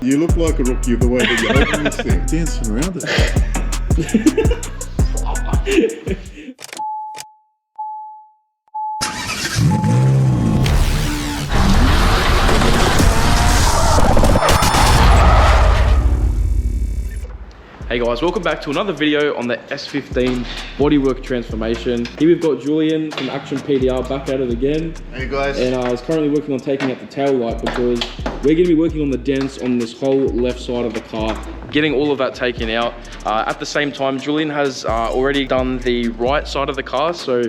You look like a rookie the way that you're holding this thing. Dancing around it. Hey guys, welcome back to another video on the S15 bodywork transformation. Here we've got Julian from Action PDR back at it again. Hey guys. And I was currently working on taking out the tail light because we're going to be working on the dents on this whole left side of the car, getting all of that taken out. At the same time, Julian has already done the right side of the car. So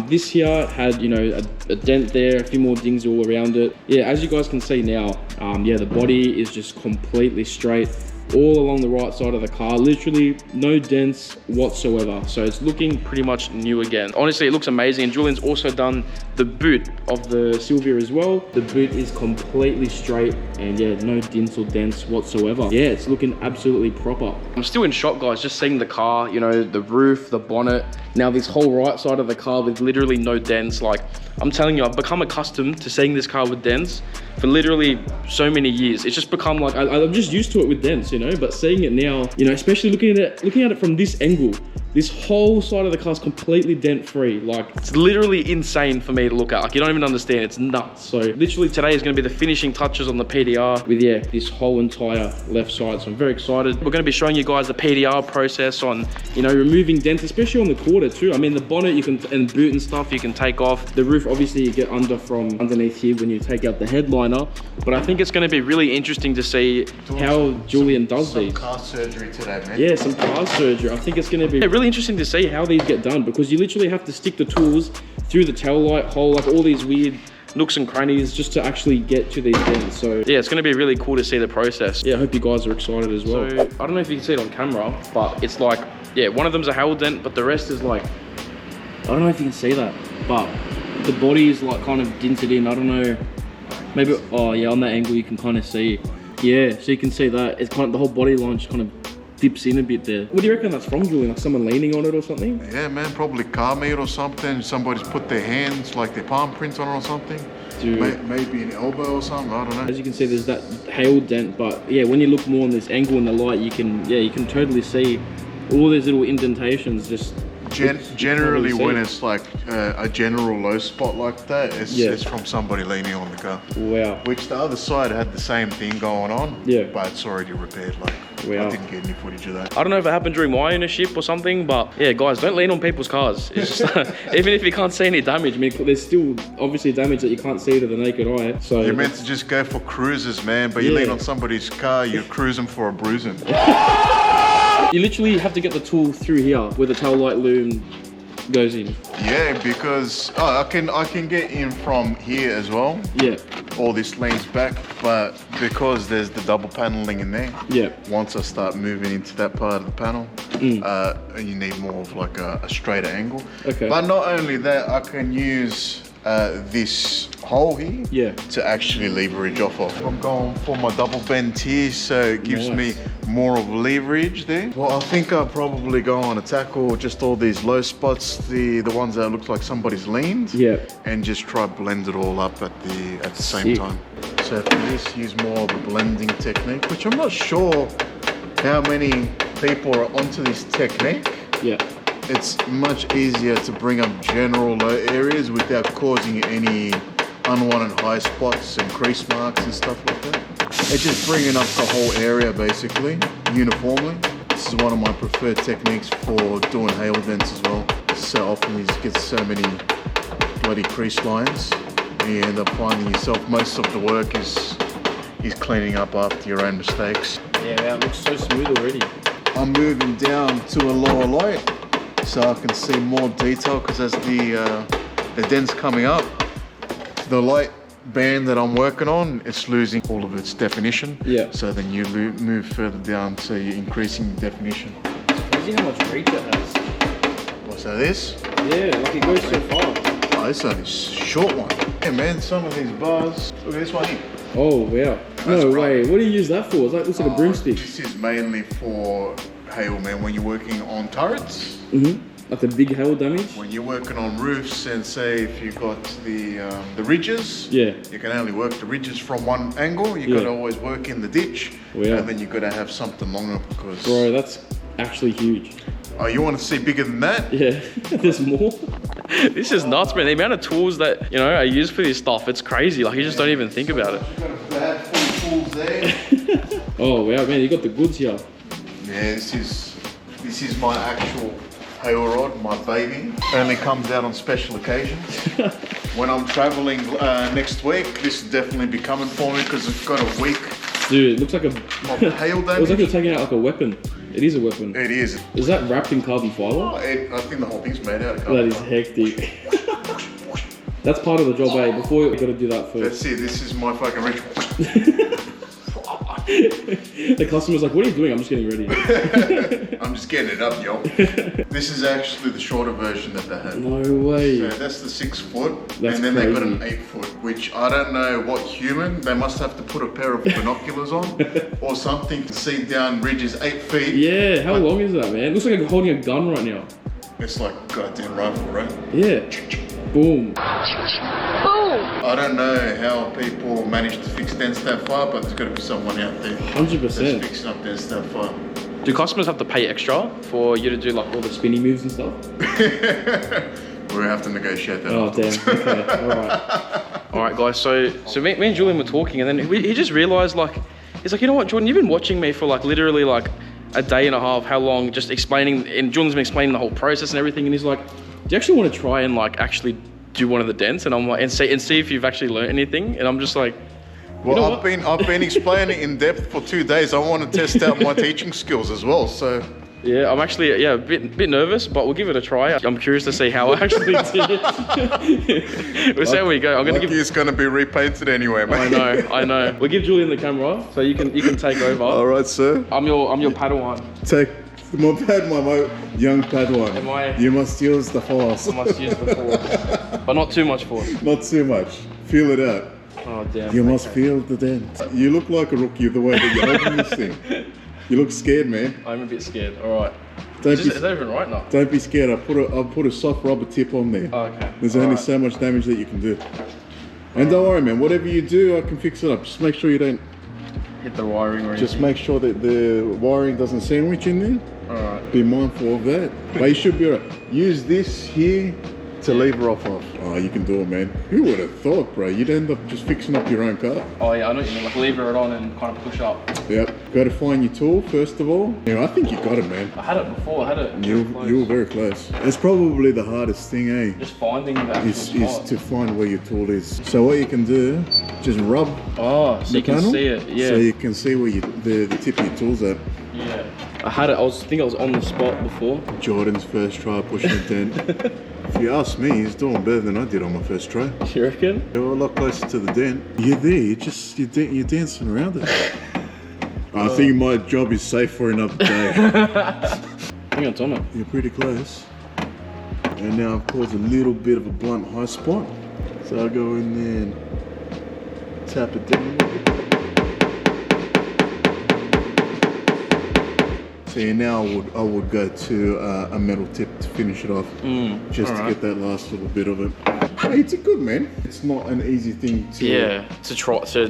this here had, you know, a dent there, a few more dings all around it. Yeah, as you guys can see now, yeah, the body is just completely straight all along the right side of the car, literally no dents whatsoever. So it's looking pretty much new again. Honestly, it looks amazing. And Julian's also done the boot of the Silvia as well. The boot is completely straight and yeah, no dents or dents whatsoever. Yeah, it's looking absolutely proper. I'm still in shock, guys, just seeing the car, you know, the roof, the bonnet. Now this whole right side of the car with literally no dents. Like, I'm telling you, I've become accustomed to seeing this car with dents for literally so many years. It's just become like, I'm just used to it with dents, you know, but seeing it now, you know, especially looking at it from this angle, this whole side of the car is completely dent free. Like, it's literally insane for me to look at. Like, you don't even understand, it's nuts. So literally today is gonna be the finishing touches on the PDR with, yeah, this whole entire left side. So I'm very excited. We're gonna be showing you guys the PDR process on, you know, removing dents, especially on the quarter too. I mean, the bonnet you can, and boot and stuff you can take off. The roof, obviously you get under from underneath here when you take out the headliner. But I think it's gonna be really interesting to see how Julian does these. Some car surgery today, man. Yeah, some car surgery. I think it's gonna be really interesting to see how these get done, because you literally have to stick the tools through the tail light hole, like all these weird nooks and crannies just to actually get to these dents. So yeah, it's going to be really cool to see the process. Yeah, I hope you guys are excited as well. So I don't know if you can see it on camera, but it's like, yeah, one of them's a hail dent, but the rest is like, I don't know if you can see that, but the body is like kind of dented in. I don't know, maybe, oh yeah, on that angle you can kind of see. Yeah, so you can see that it's kind of, the whole body line just kind of dips in a bit there. What do you reckon that's from, Julian? Like someone leaning on it or something? Yeah, man, probably car meat or something. Somebody's put their hands, like their palm prints on it or something. Dude. Maybe an elbow or something, I don't know. As you can see, there's that hail dent, but yeah, when you look more on this angle in the light, you can totally see all these little indentations just generally when it's like a general low spot like that, it's from somebody leaning on the car. Wow. Which the other side had the same thing going on. Yeah. But it's already repaired. Like, wow. I didn't get any footage of that. I don't know if it happened during my ownership or something, but yeah, guys, don't lean on people's cars. It's just, even if you can't see any damage, I mean, there's still obviously damage that you can't see to the naked eye. So you're meant to just go for cruises, man, but you lean on somebody's car, you're cruising for a bruising. You literally have to get the tool through here where the tail light loom goes in. Yeah, because I can get in from here as well. Yeah. All this leans back, but because there's the double paneling in there. Yeah. Once I start moving into that part of the panel, you need more of like a straighter angle. Okay. But not only that, I can use this hole here to actually leverage off of. I'm going for my double bend here, so it gives me more of leverage there. Well, I think I'll probably go on to tackle just all these low spots, the ones that look like somebody's leaned, and just try blend it all up at the same time. So for this, use more of a blending technique, which I'm not sure how many people are onto this technique. Yeah. It's much easier to bring up general low areas without causing any unwanted high spots and crease marks and stuff like that. It's just bringing up the whole area basically, uniformly. This is one of my preferred techniques for doing hail dents as well. So often you just get so many bloody crease lines and you end up finding yourself, most of the work is cleaning up after your own mistakes. Yeah, that looks so smooth already. I'm moving down to a lower light, so I can see more detail, because as the dent's coming up, the light band that I'm working on, it's losing all of its definition. Yeah. So then you move further down, so you're increasing the definition. See how much reach it has. What's that, this? Yeah, like it goes so far. Oh, this only a short one. Yeah, man, some of these bars, look at this one here. Oh, wow. No way. What do you use that for? It's like, looks like a broomstick. This is mainly for hail, man, when you're working on turrets. Like the big hail damage? When you're working on roofs and say if you've got the ridges, yeah, you can only work the ridges from one angle. You got to always work in the ditch, and then you got to have something longer because. Bro, that's actually huge. Oh, you want to see bigger than that? Yeah, there's more. This is nuts, man. The amount of tools that are used for this stuff, it's crazy. Like you just don't even think about it. You got a bag full of tools there. Oh wow, man, you got the goods here. Yeah, this is my actual hail rod, my baby. Only comes out on special occasions. When I'm traveling next week, this will definitely be coming for me because it's got a week. Dude, it looks like a hail damage. It looks like you're taking out like a weapon. It is a weapon. It is. Is that wrapped in carbon fiber? Oh, I think the whole thing's made out of carbon. That is hectic. That's part of the job, eh? Before you gotta do that first. That's it. This is my fucking ritual. The customer's like, what are you doing? I'm just getting ready. I'm just getting it up, yo. This is actually the shorter version that they had. No way. So that's the 6 foot. That's and then crazy. they got an 8 foot, which I don't know what human, they must have to put a pair of binoculars on or something to see down ridges 8 feet. Yeah, how long is that, man? It looks like I'm holding a gun right now. It's like a goddamn rifle, right? Yeah. Boom. I don't know how people manage to fix dents that far, but there's got to be someone out there 100%. that's fixing up dents that far. Do customers have to pay extra for you to do like all the spinny moves and stuff? We'll have to negotiate that. Oh damn, okay, alright. Alright guys, so me and Julian were talking and then he just realised like, he's like, you know what Jordan, you've been watching me for like literally like a day and a half, how long, just explaining, and Julian's been explaining the whole process and everything, and he's like, do you actually want to try and like actually do one of the dents? And I'm like, and see if you've actually learned anything, and I'm just like, well, I've been explaining in depth for 2 days. I want to test out my teaching skills as well. So yeah, I'm actually a bit nervous, but we'll give it a try. I'm curious to see how I actually did. We'll see how we go. I'm gonna give. It's gonna be repainted anyway, mate. I know. We'll give Julian the camera so you can take over. All right, sir. I'm your Padawan. Take my young Padawan. You must use the force. I must use the force, but not too much force. Not too much. Feel it out. Oh damn. You must feel the dent. You look like a rookie the way that you're holding this thing. You look scared, man. I'm a bit scared. All right. Is that even right now? Don't be scared. I'll put a soft rubber tip on there. Oh, okay. There's only so much damage that you can do. And don't worry, man. Whatever you do, I can fix it up. Just make sure you don't hit the wiring or anything. Just make sure that the wiring doesn't sandwich in there. All right. Be mindful of that. But you should be alright. Use this here to lever off of. Oh, you can do it, man. Who would have thought, bro? You'd end up just fixing up your own car. Oh yeah, I know what you mean. Like lever it on and kind of push up. Yep. Got to find your tool first of all. Yeah, I think you got it, man. I had it before. I had it. You were very close. It's probably the hardest thing, eh? Just finding the actual is to find where your tool is. So what you can do, just rub. Oh, so you can see it. Yeah. So you can see where the tip of your tool's at. Yeah. I had it. I think I was on the spot before. Jordan's first try pushing a dent. If you ask me, he's doing better than I did on my first try. You reckon? You're a lot closer to the dent. You're there. You're dancing around it. I think my job is safe for another day. I think it's on it. You're pretty close. And now I've caused a little bit of a blunt high spot. So I'll go in there and tap it down. So now I would go to a metal tip to finish it off, just to get that last little bit of it. Hey, it's a good, man. It's not an easy thing to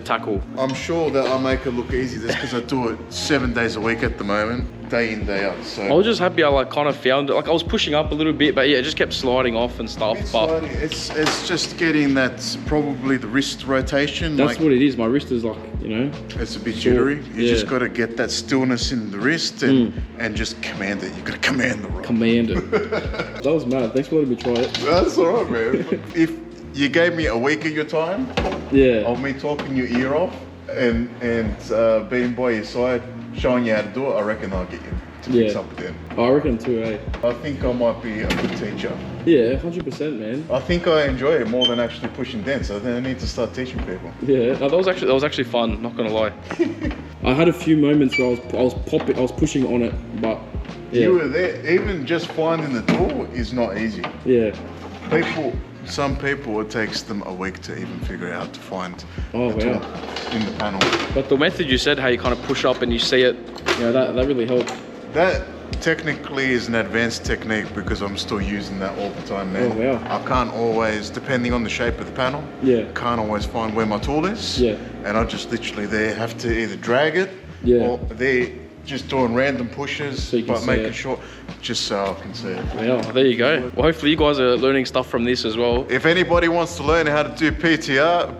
tackle. I'm sure that I make it look easy. That's because I do it 7 days a week at the moment, day in, day out. So I was just happy I like kind of found it. Like I was pushing up a little bit, but yeah, it just kept sliding off and stuff. But it's just getting that, probably the wrist rotation. That's what it is. My wrist is like, it's a bit jittery. You just got to get that stillness in the wrist and just command it. You got to command the rod. Command it. That was mad. Thanks for letting me try it. That's all right, man. If you gave me a week of your time, of me talking your ear off and being by your side, showing you how to do it, I reckon I'll get you to fix up with them. I reckon too, eh? I think I might be a good teacher. Yeah, 100%, man. I think I enjoy it more than actually pushing dents. I think I need to start teaching people. Yeah, no, that was actually fun. Not gonna lie. I had a few moments where I was pushing on it, but yeah. You were there. Even just finding the tool is not easy. Yeah. Some people, it takes them a week to even figure out to find the tool in the panel. But the method you said, how you kind of push up and you see it, that really helped. technically is an advanced technique because I'm still using that all the time now. Oh, wow. I can't always, depending on the shape of the panel, can't always find where my tool is. And I just literally there have to either drag it or they're just doing random pushes, so but making sure, just so I can see it. Well, there you go. Well, hopefully you guys are learning stuff from this as well. If anybody wants to learn how to do PTSD,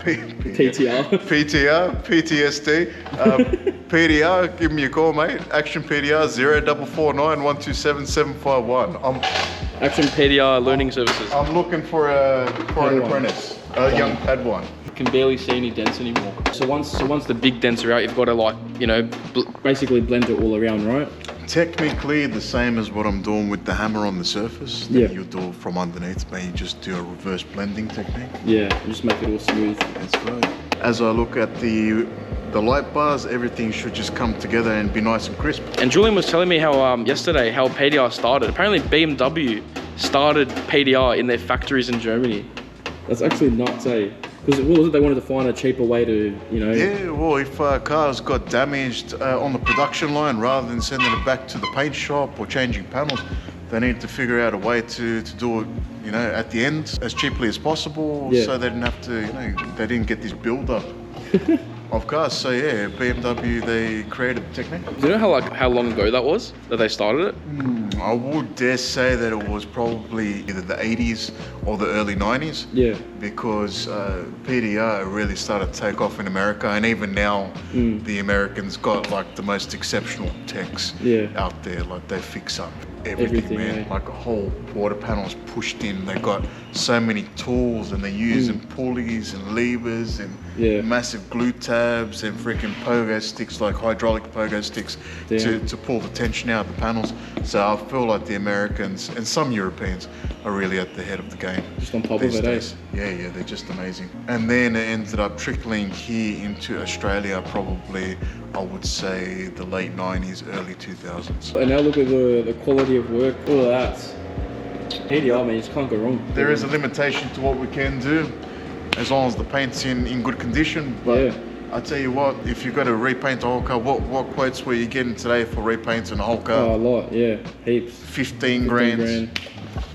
PDR, give me a call, mate. Action PDR 0449 127 751. Action PDR learning services. I'm looking for an apprentice, a young Padawan. Can barely see any dents anymore. So once the big dents are out, you've got to, like, you know, basically blend it all around, right? Technically the same as what I'm doing with the hammer on the surface. Then you do it from underneath, but you just do a reverse blending technique. Yeah, just make it all smooth. That's right. As I look at the light bars, everything should just come together and be nice and crisp. And Julian was telling me how yesterday how PDR started. Apparently BMW started PDR in their factories in Germany. That's actually nuts, eh? Because what was it? They wanted to find a cheaper way to, you know. Yeah, well, if cars got damaged on the production line, rather than sending it back to the paint shop or changing panels, they needed to figure out a way to do it, you know, at the end as cheaply as possible, so they didn't have to, you know, they didn't get this build-up of cars. So yeah, BMW, they created the technique. Do you know how long ago that was that they started it? I would dare say that it was probably either the 80s or the early 90s. Yeah. Because PDR really started to take off in America, and even now the Americans got like the most exceptional techs out there. Like they fix up everything, man. Like a whole quarter panel's pushed in. They got so many tools, and they're using pulleys and levers and massive glue tabs and freaking pogo sticks, like hydraulic pogo sticks, to pull the tension out of the panels. So I feel like the Americans and some Europeans are really at the head of the game. Just on top of it, eh? Yeah, they're just amazing. And then it ended up trickling here into Australia, probably, I would say, the late 90s, early 2000s. And now look at the quality of work, all of that. PDR, man, you just can't go wrong. There is a limitation to what we can do, as long as the paint's in good condition. But I tell you what, if you've got to repaint a whole car, what quotes were you getting today for repainting a whole car? Oh, a lot, yeah, heaps. 15 grand.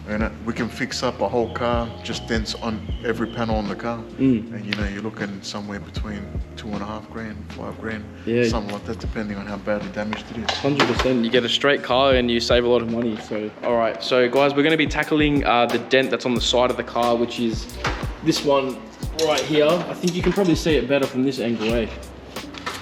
And we can fix up a whole car, just dents on every panel on the car. And you know, you're looking somewhere between 2.5 grand, 5 grand, something like that, depending on how badly damaged it is. 100%. You get a straight car and you save a lot of money. So, all right. So guys, we're going to be tackling the dent that's on the side of the car, which is this one right here. I think you can probably see it better from this angle, eh?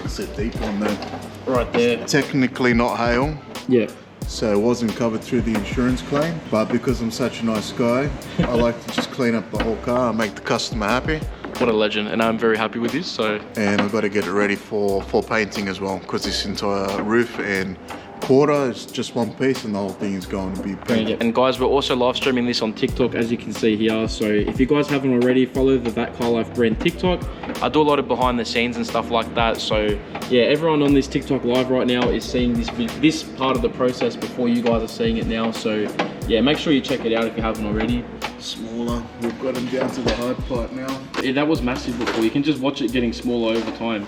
It's a deep one there. Right there. Technically not hail. Yeah. So it wasn't covered through the insurance claim, but because I'm such a nice guy, I like to just clean up the whole car and make the customer happy. What a legend, and I'm very happy with this. So, and I've got to get it ready for painting as well, because this entire roof and quarter is just one piece, and the whole thing is going to be painted. And guys, we're also live streaming this on TikTok, as you can see here. So if you guys haven't already, follow the ThatCarLife brand TikTok. I do a lot of behind the scenes and stuff like that. So yeah, everyone on this TikTok live right now is seeing this part of the process before you guys are seeing it now. So yeah, make sure you check it out if you haven't already. Smaller, we've got them down to the hard part now. Yeah, that was massive before. You can just watch it getting smaller over time.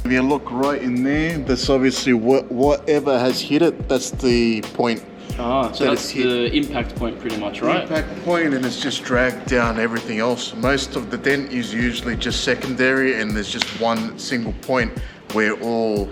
If you look right in there, that's obviously whatever has hit it, that's the point. Ah, so that's the impact point pretty much, right? Impact point, and it's just dragged down everything else. Most of the dent is usually just secondary, and there's just one single point where all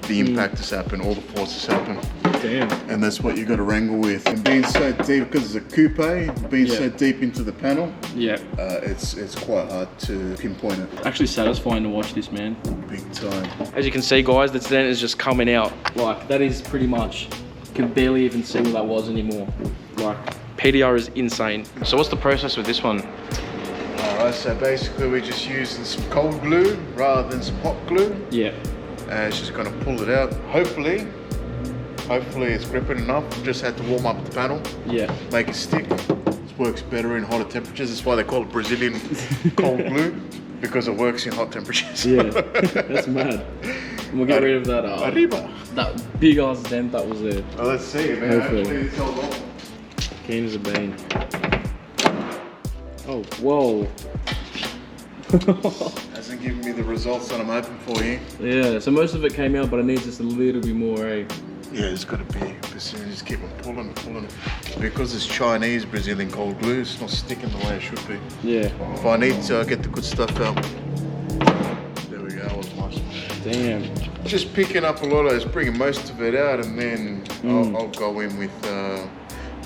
the impact has happened, all the forces happen. Damn. And that's what you got to wrangle with. And being so deep, because it's a coupe, being so deep into the panel, it's quite hard to pinpoint it. Actually satisfying to watch this, man. Big time. As you can see, guys, the dent is just coming out. Like, that is pretty much, you can barely even see what that was anymore. Like, PDR is insane. So what's the process with this one? Alright, so basically we're just using some cold glue rather than some hot glue. Yeah. It's just gonna pull it out. Hopefully it's gripping enough. Just had to warm up the panel. Yeah. Make it stick. This works better in hotter temperatures. That's why they call it Brazilian cold glue, because it works in hot temperatures. Yeah, that's mad. And we'll get rid of that that big ass dent that was there. Oh, let's see, man. Hopefully it's held on. Keen as a bean. Oh, whoa. Hasn't given me the results that I'm hoping for here. Yeah, so most of it came out, but it needs just a little bit more, eh? Yeah, it's got to be. Just keep on pulling. Because it's Chinese Brazilian cold glue, it's not sticking the way it should be. Yeah. If I need to, I'll get the good stuff out. There we go, that was nice. Damn. Just picking up a lot of it, bringing most of it out, and then I'll go in with,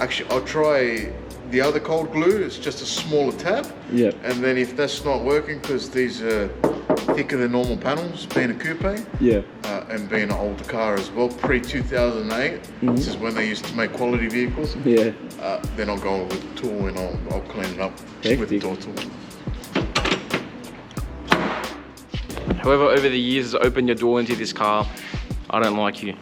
actually I'll try the other cold glue. It's just a smaller tab. Yeah. And then if that's not working, because these are thicker than normal panels, being a coupe. Yeah. And being an older car as well, pre-2008. This is when they used to make quality vehicles. Yeah. Then I'll go with the tool and I'll clean it up with the door tool. Whoever over the years has opened your door into this car, I don't like you.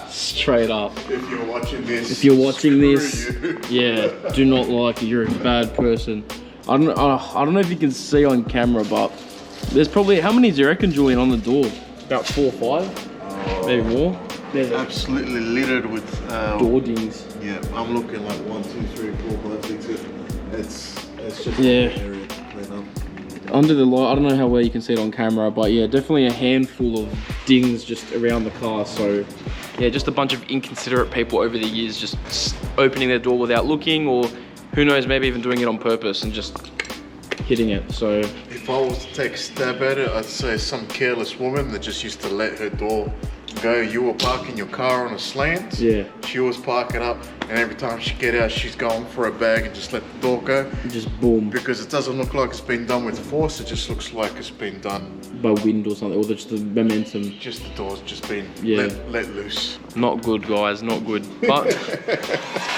Straight up. If you're watching this, yeah, do not like you. You're a bad person. I don't know if you can see on camera, but there's probably, how many do you reckon, Julian, on the door? About 4 or 5, maybe more. There's absolutely littered with door dings. Yeah, I'm looking like 1, 2, 3, 4, 5, 6. It's just yeah. an area to clean up. Under the light, I don't know how well you can see it on camera, but yeah, definitely a handful of dings just around the car. So yeah, just a bunch of inconsiderate people over the years just opening their door without looking, or who knows, maybe even doing it on purpose and just hitting it. So if I was to take a stab at it, I'd say some careless woman that just used to let her door go. You were parking your car on a slant. Yeah. She was parking up, and every time she get out, she's going for a bag and just let the door go. Just boom. Because it doesn't look like it's been done with force. It just looks like it's been done by wind or something, or just the momentum. Just the door's just been let loose. Not good, guys. Not good. But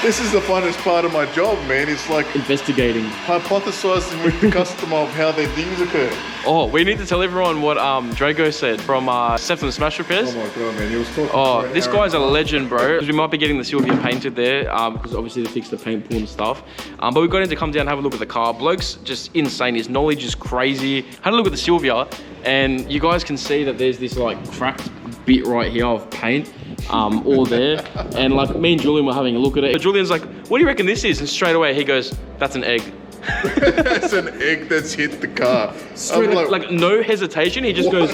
this is the funnest part of my job, man. It's like investigating, hypothesizing with the customer of how their things occur. Oh, we need to tell everyone what Drago said from Steph and Smash Repairs. Oh my god, man, he was talking. Oh, this guy's a legend, bro. We might be getting the Silvia painted there because obviously they fixed the paint pool and stuff. But we got him to come down and have a look at the car. Bloke's just insane. His knowledge is crazy. Had a look at the Silvia, and you guys can see that there's this like cracked bit right here of paint all there. And like me and Julian were having a look at it. Julian's like, what do you reckon this is? And straight away he goes, that's an egg. It's an egg that's hit the car. Like no hesitation. He just goes,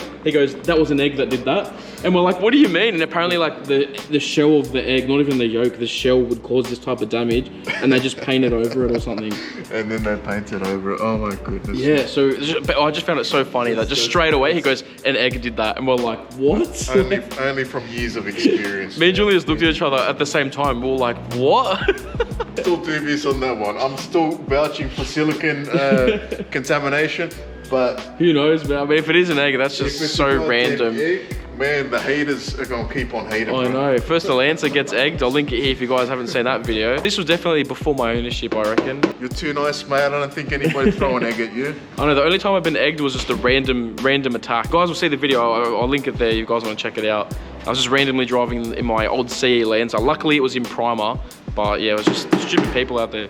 that was an egg that did that. And we're like, what do you mean? And apparently like the shell of the egg, not even the yolk, the shell would cause this type of damage, and they just painted over it or something. And then they painted over it. Oh my goodness. Yeah, so I just found it so funny that just straight away he goes, an egg did that. And we're like, what? Only from years of experience. Me and Julius looked at each other at the same time. We were like, what? Still dubious on that one. I'm still vouching for silicon contamination, but who knows, man? I mean, if it is an egg, that's just so random. Egg, man, the haters are gonna keep on hating. I know. First the Lancer gets egged. I'll link it here if you guys haven't seen that video. This was definitely before my ownership, I reckon. You're too nice, mate. I don't think anybody throw an egg at you. I know. The only time I've been egged was just a random attack. You guys will see the video. I'll link it there. You guys want to check it out. I was just randomly driving in my old CE Lancer. Luckily, it was in primer. But yeah, it was just stupid people out there.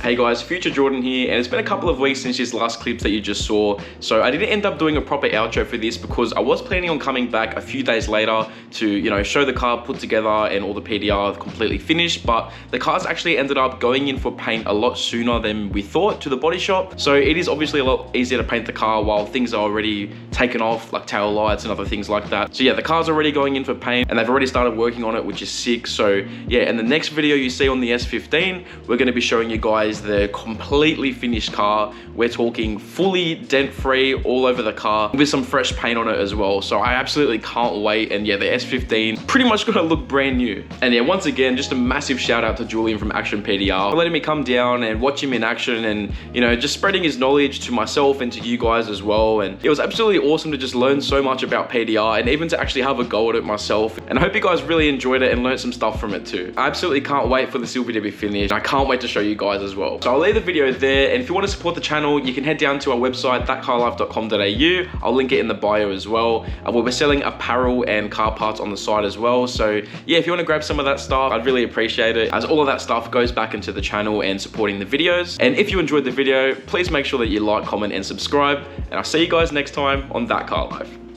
Hey guys, Future Jordan here, and it's been a couple of weeks since these last clips that you just saw, so I didn't end up doing a proper outro for this because I was planning on coming back a few days later to, you know, show the car put together and all the PDR completely finished, but the car's actually ended up going in for paint a lot sooner than we thought to the body shop, so it is obviously a lot easier to paint the car while things are already taken off, like tail lights and other things like that. So yeah, the car's already going in for paint, and they've already started working on it, which is sick. So yeah, in the next video you see on the S15, we're going to be showing you guys the completely finished car. We're talking fully dent free all over the car with some fresh paint on it as well. So I absolutely can't wait. And yeah, the S15 pretty much gonna look brand new. And yeah, once again, just a massive shout out to Julian from Action PDR for letting me come down and watch him in action, and you know, just spreading his knowledge to myself and to you guys as well. And it was absolutely awesome to just learn so much about PDR and even to actually have a go at it myself. And I hope you guys really enjoyed it and learned some stuff from it too. I absolutely can't wait for the Silvia to be finished. I can't wait to show you guys as well. So I'll leave the video there, and if you want to support the channel, you can head down to our website, ThatCarLife.com.au. I'll link it in the bio as well. We're selling apparel and car parts on the site as well. So yeah, if you want to grab some of that stuff, I'd really appreciate it, as all of that stuff goes back into the channel and supporting the videos. And if you enjoyed the video, please make sure that you like, comment, and subscribe. And I'll see you guys next time on That Car Life.